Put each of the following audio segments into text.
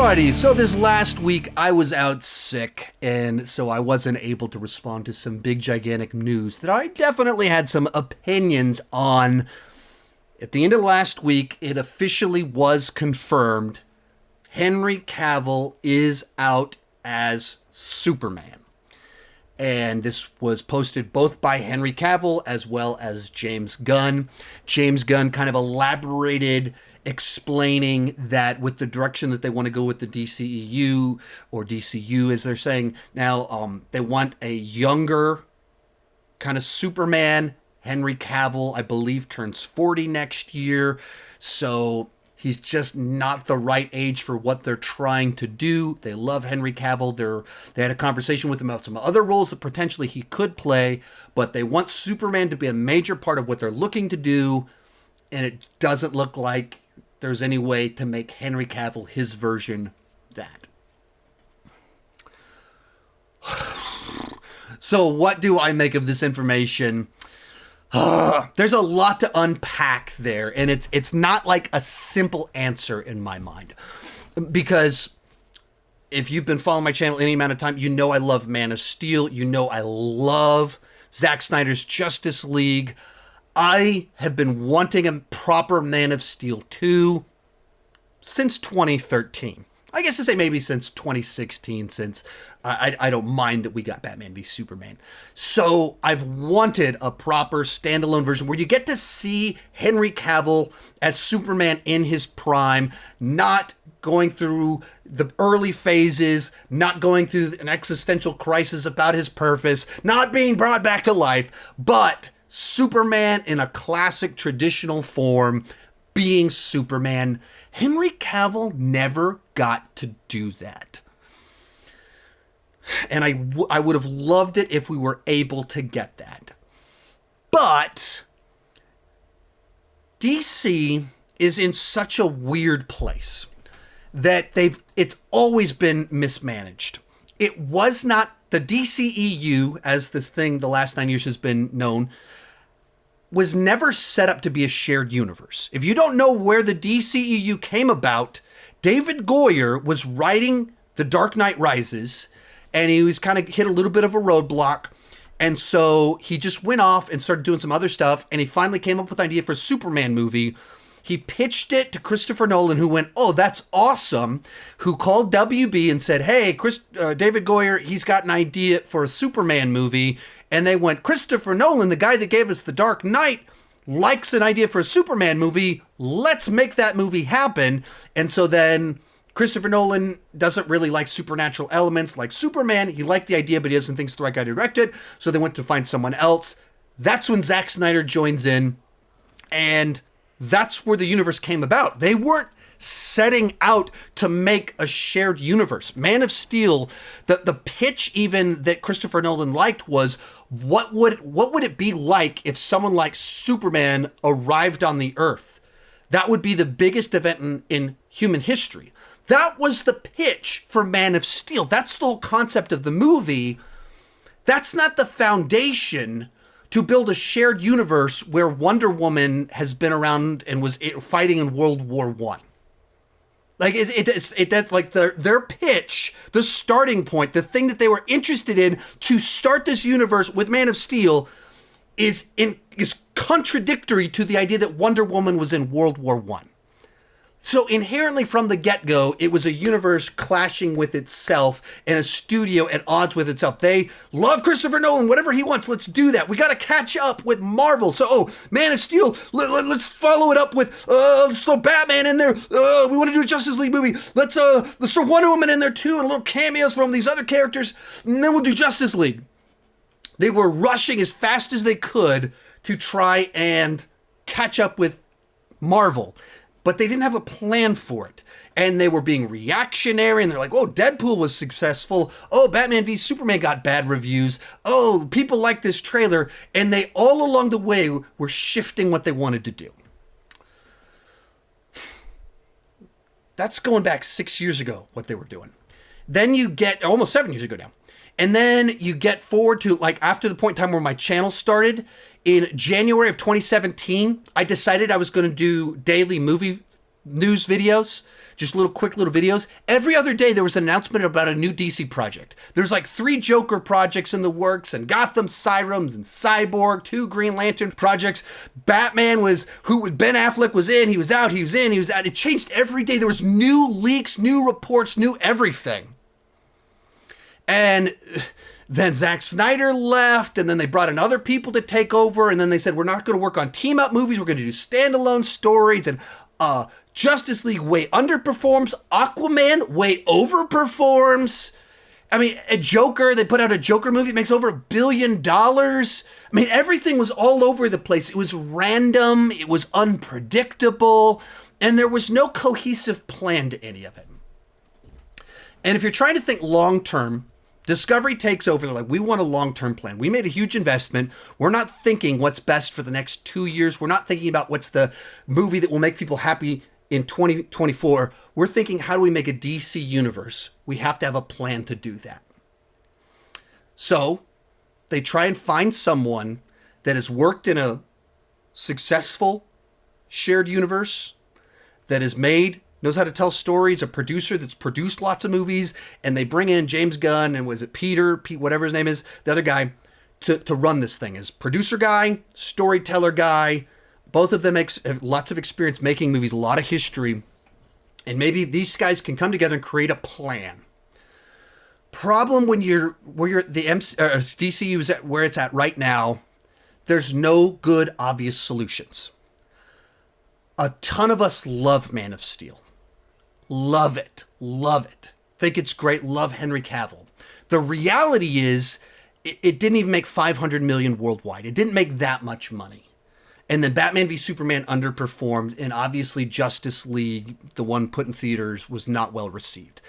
Alrighty, so this last week I was out sick, and so I wasn't able to respond to some big gigantic news that I definitely had some opinions on. At the end of last week, it officially was confirmed Henry Cavill is out as Superman. And this was posted both by Henry Cavill as well as James Gunn. James Gunn kind of elaborated, explaining that with the direction that they want to go with the DCEU, or DCU as they're saying now, they want a younger kind of Superman. Henry Cavill, I believe, turns 40 next year, so he's just not the right age for what they're trying to do. They love Henry Cavill. They had a conversation with him about some other roles that potentially he could play, but they want Superman to be a major part of what they're looking to do, and it doesn't look like there's any way to make Henry Cavill his version that. So what do I make of this information? There's a lot to unpack there, and it's not like a simple answer in my mind. Because if you've been following my channel any amount of time, you know I love Man of Steel. You know I love Zack Snyder's Justice League. I have been wanting a proper Man of Steel 2 since 2013. I guess to say maybe since 2016, since I don't mind that we got Batman v Superman. So I've wanted a proper standalone version where you get to see Henry Cavill as Superman in his prime, not going through the early phases, not going through an existential crisis about his purpose, not being brought back to life, but Superman in a classic traditional form, being Superman. Henry Cavill never got to do that. And I would have loved it if we were able to get that. But DC is in such a weird place that it's always been mismanaged. It was not the DCEU, as this thing the last 9 years has been known, was never set up to be a shared universe. If you don't know where the DCEU came about, David Goyer was writing The Dark Knight Rises, and he was kind of hit a little bit of a roadblock, and so he just went off and started doing some other stuff, and he finally came up with an idea for a Superman movie. He pitched it to Christopher Nolan, who went, "Oh, that's awesome," who called WB and said, "Hey, David Goyer, he's got an idea for a Superman movie." And they went, "Christopher Nolan, the guy that gave us The Dark Knight, likes an idea for a Superman movie. Let's make that movie happen." And so then Christopher Nolan doesn't really like supernatural elements like Superman. He liked the idea, but he doesn't think it's the right guy to direct it. So they went to find someone else. That's when Zack Snyder joins in. And that's where the universe came about. They weren't setting out to make a shared universe. Man of Steel, the pitch even that Christopher Nolan liked was, what would it be like if someone like Superman arrived on the Earth? That would be the biggest event in human history. That was the pitch for Man of Steel. That's the whole concept of the movie. That's not the foundation to build a shared universe where Wonder Woman has been around and was fighting in World War I. Like it's like their pitch, the starting point, the thing that they were interested in to start this universe with Man of Steel is contradictory to the idea that Wonder Woman was in World War I. So inherently from the get-go, it was a universe clashing with itself and a studio at odds with itself. They love Christopher Nolan, whatever he wants, let's do that. We got to catch up with Marvel. So, Man of Steel, let's follow it up with, let's throw Batman in there. We want to do a Justice League movie. Let's throw Wonder Woman in there too, and little cameos from these other characters, and then we'll do Justice League. They were rushing as fast as they could to try and catch up with Marvel. But they didn't have a plan for it. And they were being reactionary, and they're like, oh, Deadpool was successful. Oh, Batman v Superman got bad reviews. Oh, people like this trailer. And they all along the way were shifting what they wanted to do. That's going back 6 years ago, what they were doing. Then you get, almost 7 years ago now. And then you get forward to, like, after the point in time where my channel started, in January of 2017, I decided I was going to do daily movie news videos, just quick little videos. Every other day there was an announcement about a new DC project. There's like 3 Joker projects in the works, and Gotham Sirens and Cyborg, 2 Green Lantern projects. Batman Ben Affleck was in, he was out, he was in, he was out. It changed every day. There was new leaks, new reports, new everything. And then Zack Snyder left, and then they brought in other people to take over, and then they said, we're not going to work on team-up movies, we're going to do standalone stories, and Justice League way underperforms, Aquaman way overperforms. I mean, a Joker, they put out a Joker movie, it makes over $1 billion. I mean, everything was all over the place. It was random, it was unpredictable, and there was no cohesive plan to any of it. And if you're trying to think long-term, Discovery takes over. They're like, we want a long-term plan. We made a huge investment. We're not thinking what's best for the next 2 years. We're not thinking about what's the movie that will make people happy in 2024. We're thinking, how do we make a DC universe? We have to have a plan to do that. So they try and find someone that has worked in a successful shared universe, that has knows how to tell stories, a producer that's produced lots of movies, and they bring in James Gunn and Pete, whatever his name is, the other guy, to run this thing as producer guy, storyteller guy. Both of them have lots of experience making movies, a lot of history, and maybe these guys can come together and create a plan. Problem when the DCU is at where it's at right now, there's no good obvious solutions. A ton of us love Man of Steel. Love it. Think it's great. Love Henry Cavill. The reality is, it didn't even make $500 million worldwide. It didn't make that much money. And then Batman v Superman underperformed, and obviously Justice League, the one put in theaters, was not well received.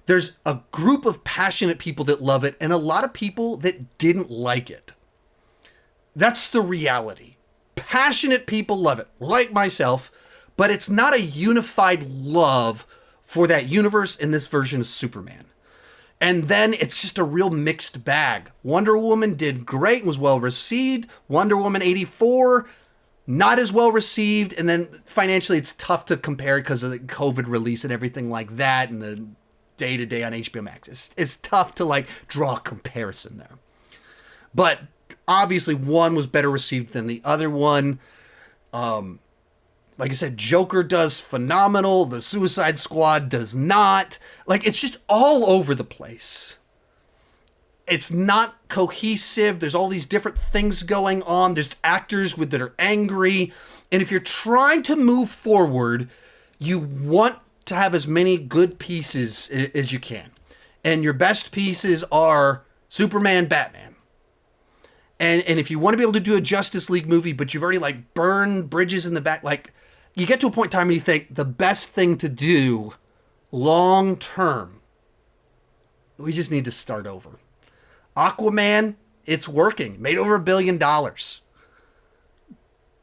There's a group of passionate people that love it, and a lot of people that didn't like it. That's the reality. Passionate people love it, like myself, but it's not a unified love for that universe in this version of Superman. And then it's just a real mixed bag. Wonder Woman did great and was well received. Wonder Woman 84, not as well received. And then financially it's tough to compare because of the COVID release and everything like that, and the day-to-day on HBO Max. It's tough to draw a comparison there. But obviously one was better received than the other one. Like I said, Joker does phenomenal. The Suicide Squad does not. It's just all over the place. It's not cohesive. There's all these different things going on. There's actors that are angry. And if you're trying to move forward, you want to have as many good pieces as you can. And your best pieces are Superman, Batman. And if you want to be able to do a Justice League movie, but you've already burned bridges in the back, you get to a point in time where you think the best thing to do long term, we just need to start over. Aquaman, it's working. Made over $1 billion.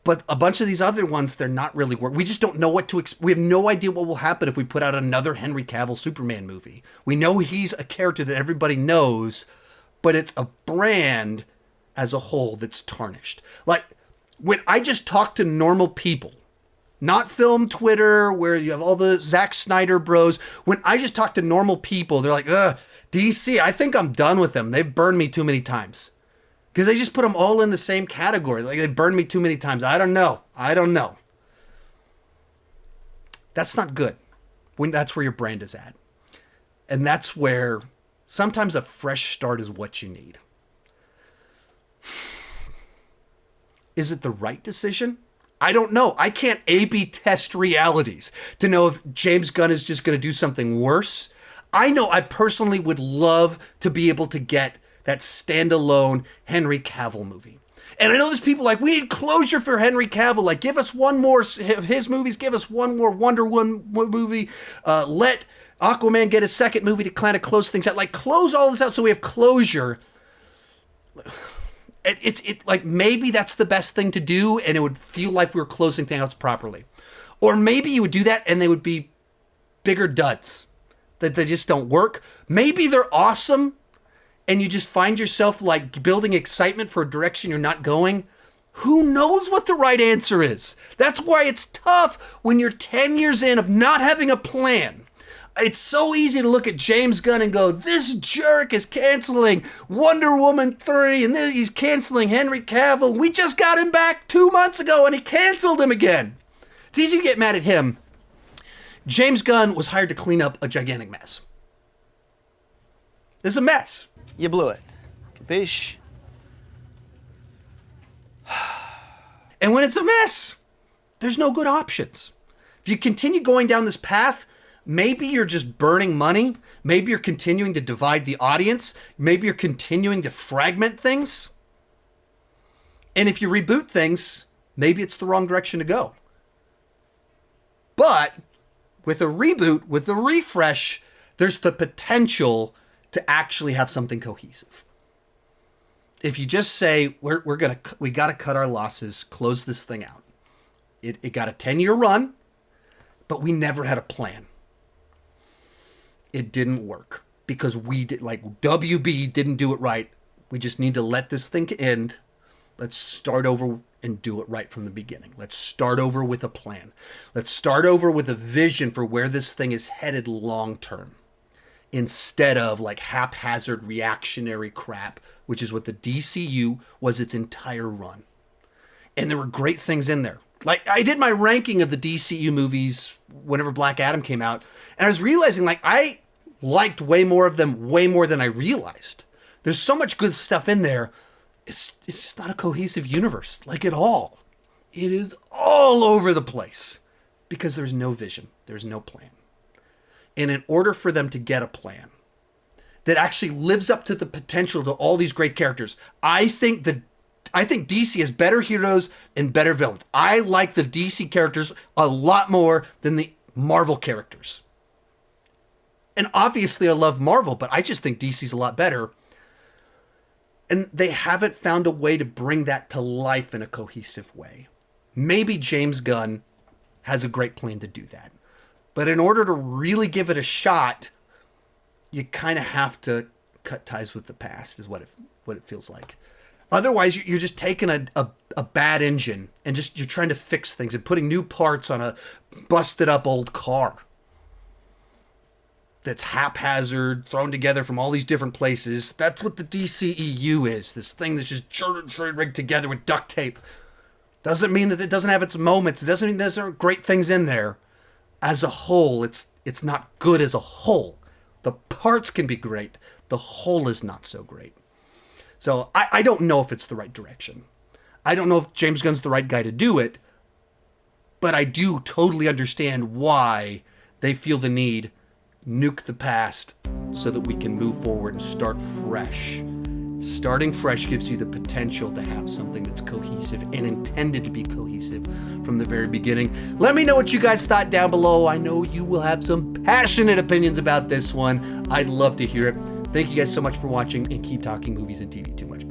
But a bunch of these other ones, they're not really working. We just don't know what to expect. We have no idea what will happen if we put out another Henry Cavill Superman movie. We know he's a character that everybody knows, but it's a brand as a whole that's tarnished. When I just talk to normal people, not film Twitter where you have all the Zack Snyder bros. When I just talk to normal people, they're like, ugh, DC, I think I'm done with them. They've burned me too many times. Because they just put them all in the same category. They burned me too many times. I don't know. That's not good. That's where your brand is at. And that's where sometimes a fresh start is what you need. Is it the right decision? I don't know. I can't A/B test realities to know if James Gunn is just going to do something worse. I know I personally would love to be able to get that standalone Henry Cavill movie. And I know there's people we need closure for Henry Cavill. Give us one more of his movies. Give us one more Wonder Woman movie. Let Aquaman get a second movie to kind of close things out. Close all this out so we have closure. It's maybe that's the best thing to do, and it would feel like we were closing things out properly. Or maybe you would do that and they would be bigger duds that they just don't work. Maybe they're awesome and you just find yourself building excitement for a direction you're not going. Who knows what the right answer is? That's why it's tough when you're 10 years in of not having a plan. It's so easy to look at James Gunn and go, this jerk is canceling Wonder Woman 3 and then he's canceling Henry Cavill. We just got him back 2 months ago and he canceled him again. It's easy to get mad at him. James Gunn was hired to clean up a gigantic mess. This is a mess. You blew it. Capiche? And when it's a mess, there's no good options. If you continue going down this path, maybe you're just burning money. Maybe you're continuing to divide the audience. Maybe you're continuing to fragment things. And if you reboot things, maybe it's the wrong direction to go. But with a reboot, with a refresh, there's the potential to actually have something cohesive. If you just say, we got to cut our losses, close this thing out. It got a 10-year run, but we never had a plan. It didn't work because WB didn't do it right. We just need to let this thing end. Let's start over and do it right from the beginning. Let's start over with a plan. Let's start over with a vision for where this thing is headed long term, instead of like haphazard reactionary crap, which is what the DCU was its entire run. And there were great things in there. Like, I did my ranking of the DCU movies whenever Black Adam came out, and I was realizing, like, I liked way more of them, way more than I realized. There's so much good stuff in there. It's just not a cohesive universe, like, at all. It is all over the place because there's no vision. There's no plan. And in order for them to get a plan that actually lives up to the potential to all these great characters, I think DC has better heroes and better villains. I like the DC characters a lot more than the Marvel characters. And obviously I love Marvel, but I just think DC's a lot better. And they haven't found a way to bring that to life in a cohesive way. Maybe James Gunn has a great plan to do that. But in order to really give it a shot, you kind of have to cut ties with the past, is what it feels like. Otherwise, you're just taking a bad engine and you're trying to fix things and putting new parts on a busted up old car that's haphazard, thrown together from all these different places. That's what the DCEU is. This thing that's just rigged together with duct tape. Doesn't mean that it doesn't have its moments. It doesn't mean there's great things in there. As a whole, it's not good as a whole. The parts can be great. The whole is not so great. So I don't know if it's the right direction. I don't know if James Gunn's the right guy to do it. But I do totally understand why they feel the need, nuke the past so that we can move forward and start fresh. Starting fresh gives you the potential to have something that's cohesive and intended to be cohesive from the very beginning. Let me know what you guys thought down below. I know you will have some passionate opinions about this one. I'd love to hear it. Thank you guys so much for watching, and keep talking movies and TV too much. Bye-bye.